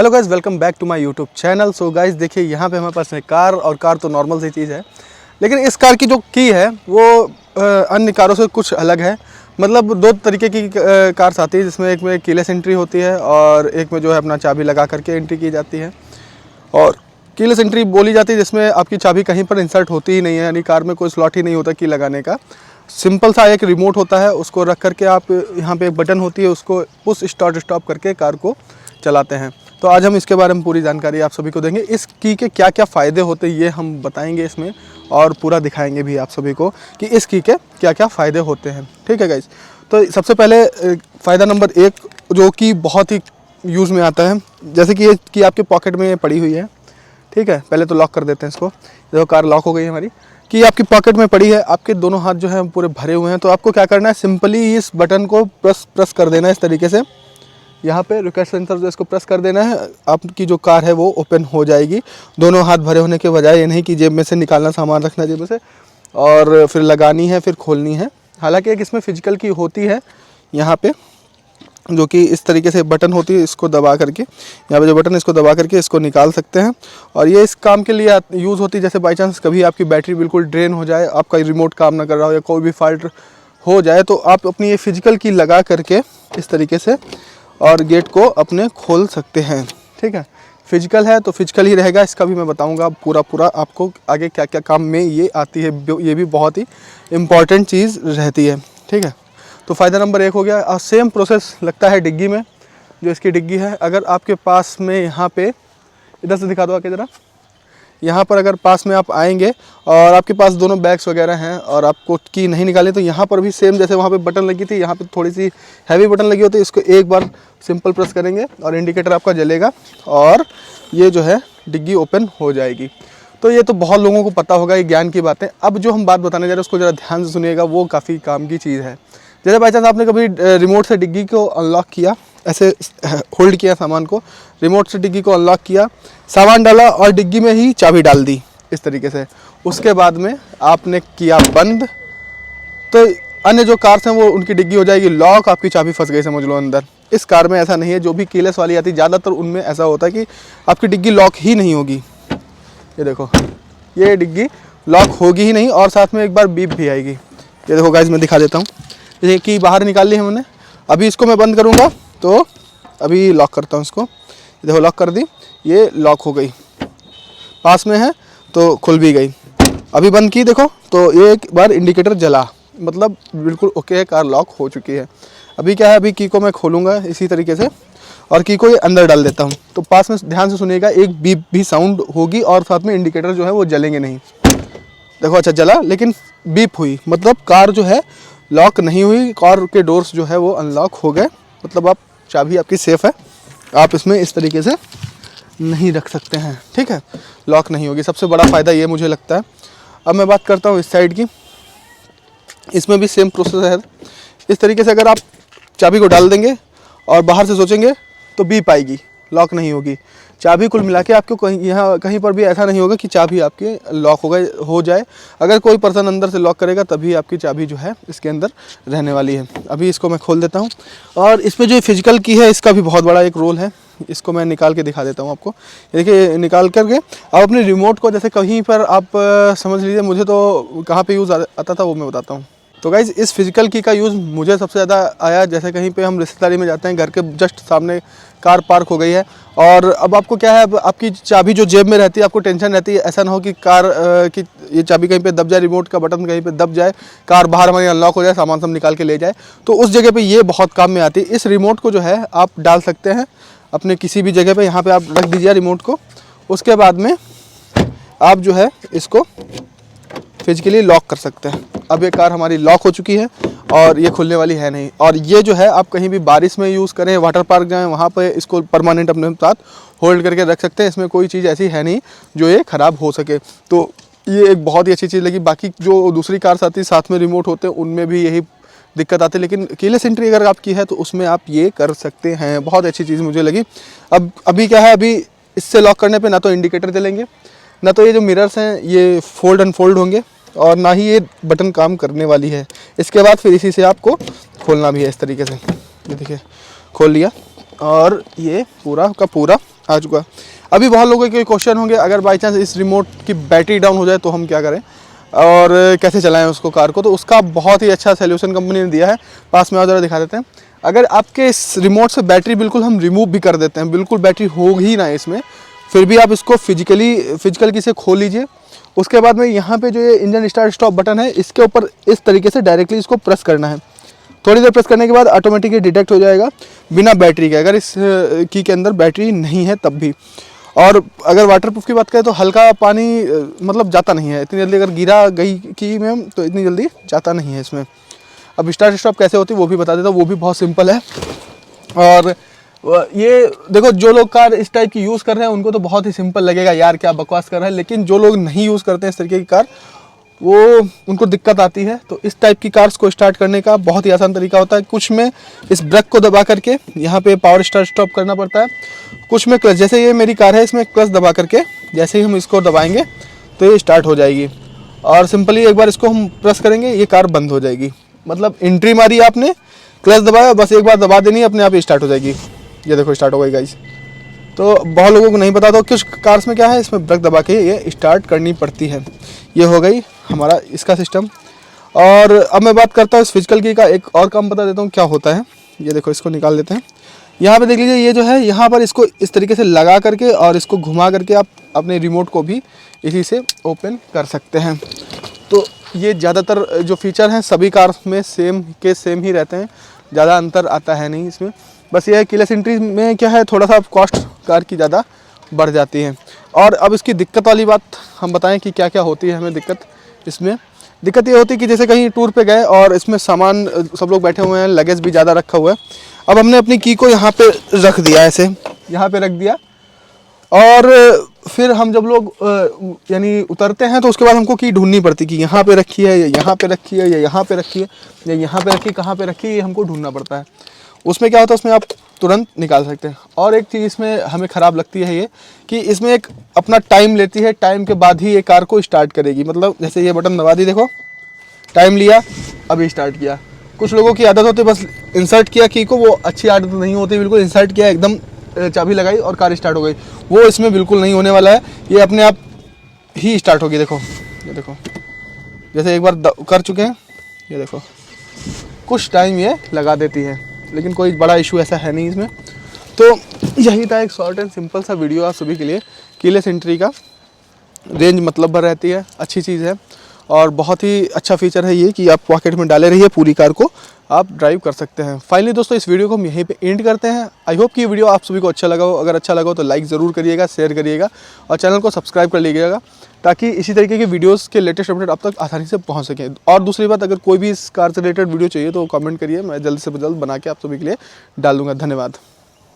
Hello guys, welcome back to my YouTube channel. So guys देखिए, यहाँ पे हमारे पास है कार, और कार तो नॉर्मल सी चीज़ है, लेकिन इस कार की जो की है वो अन्य कारों से कुछ अलग है। मतलब दो तरीके की कार्स आती है, जिसमें एक में कीलेस एंट्री होती है और एक में जो है अपना चाबी लगा करके एंट्री की जाती है। और कीलेस एंट्री बोली जाती है जिसमें आपकी चाबी कहीं पर इंसर्ट होती ही नहीं है, यानी कार में कोई स्लॉट ही नहीं होता की लगाने का। सिंपल सा एक रिमोट होता है, उसको रख करके आप यहाँ पे एक बटन होती है, उसको पुश स्टार्ट स्टॉप करके कार को चलाते हैं। तो आज हम इसके बारे में पूरी जानकारी आप सभी को देंगे। इस की के क्या क्या फ़ायदे होते हैं ये हम बताएंगे इसमें, और पूरा दिखाएंगे भी आप सभी को कि इस की के क्या क्या फ़ायदे होते हैं। ठीक है गाइज, तो सबसे पहले फ़ायदा नंबर 1 जो कि बहुत ही यूज़ में आता है, जैसे कि ये की आपके पॉकेट में पड़ी हुई है। ठीक है, पहले तो लॉक कर देते हैं इसको। देखो कार लॉक हो गई है हमारी, कि आपकी पॉकेट में पड़ी है, आपके दोनों हाथ जो है पूरे भरे हुए हैं। तो आपको क्या करना है, सिंपली इस बटन को प्रेस कर देना है इस तरीके से। यहाँ पे रिक्वेस्ट सेंसर जो इसको प्रेस कर देना है, आपकी जो कार है वो ओपन हो जाएगी। दोनों हाथ भरे होने के बजाय ये नहीं कि जेब में से निकालना, सामान रखना जेब में से और फिर लगानी है फिर खोलनी है। हालांकि एक इसमें फिजिकल की होती है यहाँ पे, जो कि इस तरीके से बटन होती है, इसको दबा करके यहाँ पे जो बटन है इसको दबा करके इसको निकाल सकते हैं। और ये इस काम के लिए यूज़ होती है, जैसे बाई चांस कभी आपकी बैटरी बिल्कुल ड्रेन हो जाए, आपका रिमोट काम ना कर रहा हो या कोई भी फॉल्ट हो जाए, तो आप अपनी ये फिजिकल की लगा करके इस तरीके से और गेट को अपने खोल सकते हैं। ठीक है, फिजिकल है तो फिजिकल ही रहेगा, इसका भी मैं बताऊंगा पूरा आपको आगे क्या क्या काम में ये आती है। ये भी बहुत ही इम्पॉर्टेंट चीज़ रहती है। ठीक है, तो फ़ायदा नंबर 1 हो गया। और सेम प्रोसेस लगता है डिग्गी में। जो इसकी डिग्गी है, अगर आपके पास में यहाँ पे, इधर से दिखा दो आके ज़रा, यहाँ पर अगर पास में आप आएंगे और आपके पास दोनों बैग्स वगैरह हैं और आपको की नहीं निकाली, तो यहाँ पर भी सेम जैसे वहाँ पे बटन लगी थी, यहाँ पे थोड़ी सी हैवी बटन लगी होती है, इसको एक बार सिंपल प्रेस करेंगे और इंडिकेटर आपका जलेगा और ये जो है डिग्गी ओपन हो जाएगी। तो ये तो बहुत लोगों को पता होगा, ये ज्ञान की बातें। अब जो हम बात बताने जा रहे हैं उसको ज़रा ध्यान से सुनिएगा, वो काफ़ी काम की चीज़ है। जैसे बाई चांस आपने कभी रिमोट से डिग्गी को अनलॉक किया, ऐसे होल्ड किया सामान को, रिमोट से डिग्गी को अनलॉक किया, सामान डाला और डिग्गी में ही चाबी डाल दी इस तरीके से, उसके बाद में आपने किया बंद, तो अन्य जो कार्स हैं वो उनकी डिग्गी हो जाएगी लॉक, आपकी चाबी फंस गई समझ लो अंदर। इस कार में ऐसा नहीं है, जो भी कीलेस वाली आती है ज़्यादातर उनमें ऐसा होता है कि आपकी डिग्गी लॉक ही नहीं होगी। ये देखो, ये डिग्गी लॉक होगी ही नहीं, और साथ में एक बार बीप भी आएगी। ये देखो गाइस, मैं दिखा देता हूँ। जैसे कि बाहर निकाल ली हमने, अभी इसको मैं बंद करूँगा तो अभी लॉक करता हूँ इसको। देखो लॉक कर दी, ये लॉक हो गई, पास में है तो खुल भी गई। अभी बंद की, देखो तो ये एक बार इंडिकेटर जला, मतलब बिल्कुल ओके है, कार लॉक हो चुकी है। अभी क्या है, अभी की को मैं खोलूँगा इसी तरीके से और की को ये अंदर डाल देता हूँ। तो पास में ध्यान से सुनिएगा, एक बीप भी साउंड होगी और साथ में इंडिकेटर जो है वो जलेंगे नहीं। देखो अच्छा जला, लेकिन बीप हुई, मतलब कार जो है लॉक नहीं हुई, कार के डोर्स जो है वो अनलॉक हो गए। मतलब आप चाबी आपकी सेफ़ है, आप इसमें इस तरीके से नहीं रख सकते हैं। ठीक है, लॉक नहीं होगी, सबसे बड़ा फ़ायदा ये मुझे लगता है। अब मैं बात करता हूँ इस साइड की, इसमें भी सेम प्रोसेस है। इस तरीके से अगर आप चाबी को डाल देंगे और बाहर से सोचेंगे तो बीप आएगी, लॉक नहीं होगी। चाबी कुल मिला के आपको कहीं पर भी ऐसा नहीं होगा कि चाबी आपकी लॉक हो जाए। अगर कोई पर्सन अंदर से लॉक करेगा तभी आपकी चाबी जो है इसके अंदर रहने वाली है। अभी इसको मैं खोल देता हूँ, और इसमें जो फिजिकल की है इसका भी बहुत बड़ा एक रोल है। इसको मैं निकाल के दिखा देता हूँ आपको। देखिए निकाल करके आप अपने रिमोट को, जैसे कहीं पर आप समझ लीजिए, मुझे तो कहाँ पे यूज़ आता था वो मैं बताता हूँ। तो गाइज़, इस फिजिकल की का यूज़ मुझे सबसे ज़्यादा आया, जैसे कहीं पे हम रिश्तेदारी में जाते हैं, घर के जस्ट सामने कार पार्क हो गई है और अब आपको क्या है, अब आपकी चाबी जो जेब में रहती है, आपको टेंशन रहती है ऐसा ना हो कि कार की ये चाबी कहीं पे दब जाए, रिमोट का बटन कहीं पे दब जाए, कार बाहर हमारी अनलॉक हो जाए, सामान सब निकाल के ले जाए। तो उस जगह पे ये बहुत काम में आती है। इस रिमोट को जो है आप डाल सकते हैं अपने किसी भी जगह पे, यहाँ पे आप रख दीजिए रिमोट को। उसके बाद में आप जो है इसको फिजिकली लॉक कर सकते हैं। अब ये कार हमारी लॉक हो चुकी है और ये खुलने वाली है नहीं। और ये जो है आप कहीं भी बारिश में यूज़ करें, वाटर पार्क जाएं, वहाँ पे इसको परमानेंट अपने साथ होल्ड करके रख सकते हैं। इसमें कोई चीज़ ऐसी है नहीं जो ये ख़राब हो सके। तो ये एक बहुत ही अच्छी चीज़ लगी। बाकी जो दूसरी कार्स आती है साथ में रिमोट होते हैं, उनमें भी यही दिक्कत आती है, लेकिन कीलेस एंट्री अगर आपकी है तो उसमें आप ये कर सकते हैं। बहुत अच्छी चीज़ मुझे लगी। अब अभी क्या है, अभी इससे लॉक करने पे ना तो इंडिकेटर जलेंगे, ना तो ये जो मिरर्स हैं ये फोल्ड अनफोल्ड होंगे, और ना ही ये बटन काम करने वाली है। इसके बाद फिर इसी से आपको खोलना भी है इस तरीके से। ये देखिए खोल लिया और ये पूरा का पूरा आ चुका। अभी बहुत लोगों के क्वेश्चन होंगे, अगर बाई चांस इस रिमोट की बैटरी डाउन हो जाए तो हम क्या करें और कैसे चलाएं उसको कार को, तो उसका बहुत ही अच्छा सोल्यूशन कंपनी ने दिया है। पास में और ज़रा दिखा देते हैं। अगर आपके इस रिमोट से बैटरी बिल्कुल हम रिमूव भी कर देते हैं, बिल्कुल बैटरी हो ही ना इसमें, फिर भी आप इसको फिजिकल की से खोल लीजिए। उसके बाद में यहाँ पे जो ये इंजन स्टार्ट स्टॉप बटन है, इसके ऊपर इस तरीके से डायरेक्टली इसको प्रेस करना है। थोड़ी देर प्रेस करने के बाद ऑटोमेटिकली डिटेक्ट हो जाएगा बिना बैटरी के, अगर इस की के अंदर बैटरी नहीं है तब भी। और अगर वाटरप्रूफ की बात करें तो हल्का पानी मतलब जाता नहीं है इतनी जल्दी, अगर गिरा गई की में तो इतनी जल्दी जाता नहीं है इसमें। अब स्टार्ट स्टॉप कैसे होती है वो भी बता देता हूँ, वो भी बहुत सिंपल है। और ये देखो, जो लोग कार इस टाइप की यूज़ कर रहे हैं उनको तो बहुत ही सिंपल लगेगा, यार क्या बकवास कर रहा है, लेकिन जो लोग नहीं यूज़ करते हैं इस तरीके की कार, वो उनको दिक्कत आती है। तो इस टाइप की कार्स को स्टार्ट करने का बहुत ही आसान तरीका होता है। कुछ में इस ब्रेक को दबा करके यहाँ पे पावर स्टार्ट स्टॉप करना पड़ता है, कुछ में क्लच। जैसे ये मेरी कार है, इसमें क्लच दबा करके जैसे ही हम इसको दबाएंगे तो ये स्टार्ट हो जाएगी, और सिंपली एक बार इसको हम प्रेस करेंगे ये कार बंद हो जाएगी। मतलब एंट्री मारी आपने, क्लच दबाया, बस एक बार दबा देनी है, अपने आप ही स्टार्ट हो जाएगी। ये देखो स्टार्ट हो गई गाइस। तो बहुत लोगों को नहीं पता था कुछ कार्स में क्या है, इसमें ब्रेक दबा के ये स्टार्ट करनी पड़ती है। ये हो गई हमारा इसका सिस्टम। और अब मैं बात करता हूँ इस फिजिकल की का, एक और काम बता देता हूँ क्या होता है। ये देखो, इसको निकाल देते हैं। यहाँ पे देख लीजिए, ये जो है यहाँ पर इसको इस तरीके से लगा करके और इसको घुमा करके आप अपने रिमोट को भी इसी से ओपन कर सकते हैं। तो ये ज़्यादातर जो फीचर हैं सभी कार में सेम ही रहते हैं, ज़्यादा अंतर आता है नहीं इसमें। बस ये है कीलेस एंट्री में क्या है, थोड़ा सा कॉस्ट कार की ज़्यादा बढ़ जाती है। और अब इसकी दिक्कत वाली बात हम बताएं कि क्या क्या होती है हमें दिक्कत। इसमें दिक्कत ये होती है कि जैसे कहीं टूर पे गए और इसमें सामान सब लोग बैठे हुए हैं, लगेज भी ज़्यादा रखा हुआ है। अब हमने अपनी की को यहाँ पे रख दिया, ऐसे यहाँ पे रख दिया, और फिर हम जब लोग यानी उतरते हैं तो उसके बाद हमको की ढूंढनी पड़ती कि यहाँ पे रखी है या यहाँ पे रखी है या यहाँ पे रखी है या यहाँ पे रखी, कहाँ पे रखी है, ये हमको ढूंढना पड़ता है। उसमें क्या होता है, उसमें आप तुरंत निकाल सकते हैं। और एक चीज़ इसमें हमें ख़राब लगती है ये कि इसमें एक अपना टाइम लेती है, टाइम के बाद ही ये कार को स्टार्ट करेगी। मतलब जैसे ये बटन दबा दी, देखो टाइम लिया, अभी स्टार्ट किया। कुछ लोगों की आदत होती है बस इंसर्ट किया की को, वो अच्छी आदत नहीं होती, बिल्कुल इंसर्ट किया, एकदम चाबी लगाई और कार स्टार्ट हो गई। वो इसमें बिल्कुल नहीं होने वाला है, ये अपने आप ही स्टार्ट होगी। देखो ये देखो, जैसे एक बार कर चुके हैं, ये देखो कुछ टाइम ये लगा देती है, लेकिन कोई बड़ा इशू ऐसा है नहीं इसमें। तो यही था एक शॉर्ट एंड सिंपल सा वीडियो आप सभी के लिए। कीलेस एंट्री का रेंज मतलब भर रहती है, अच्छी चीज़ है और बहुत ही अच्छा फीचर है ये कि आप पॉकेट में डाले रहिए, पूरी कार को आप ड्राइव कर सकते हैं। फाइनली दोस्तों, इस वीडियो को हम यहीं पे एंड करते हैं। आई होप कि ये वीडियो आप सभी को अच्छा लगा हो। अगर अच्छा लगा हो तो लाइक ज़रूर करिएगा, शेयर करिएगा और चैनल को सब्सक्राइब कर लीजिएगा, ताकि इसी तरीके के वीडियोस के लेटेस्ट अपडेट आप तक आसानी से पहुंच सकें। और दूसरी बात, अगर कोई भी इस कार से रिलेटेड वीडियो चाहिए तो कमेंट करिए, मैं जल्द से जल्द बना के आप सभी के लिए डाल दूँगा। धन्यवाद।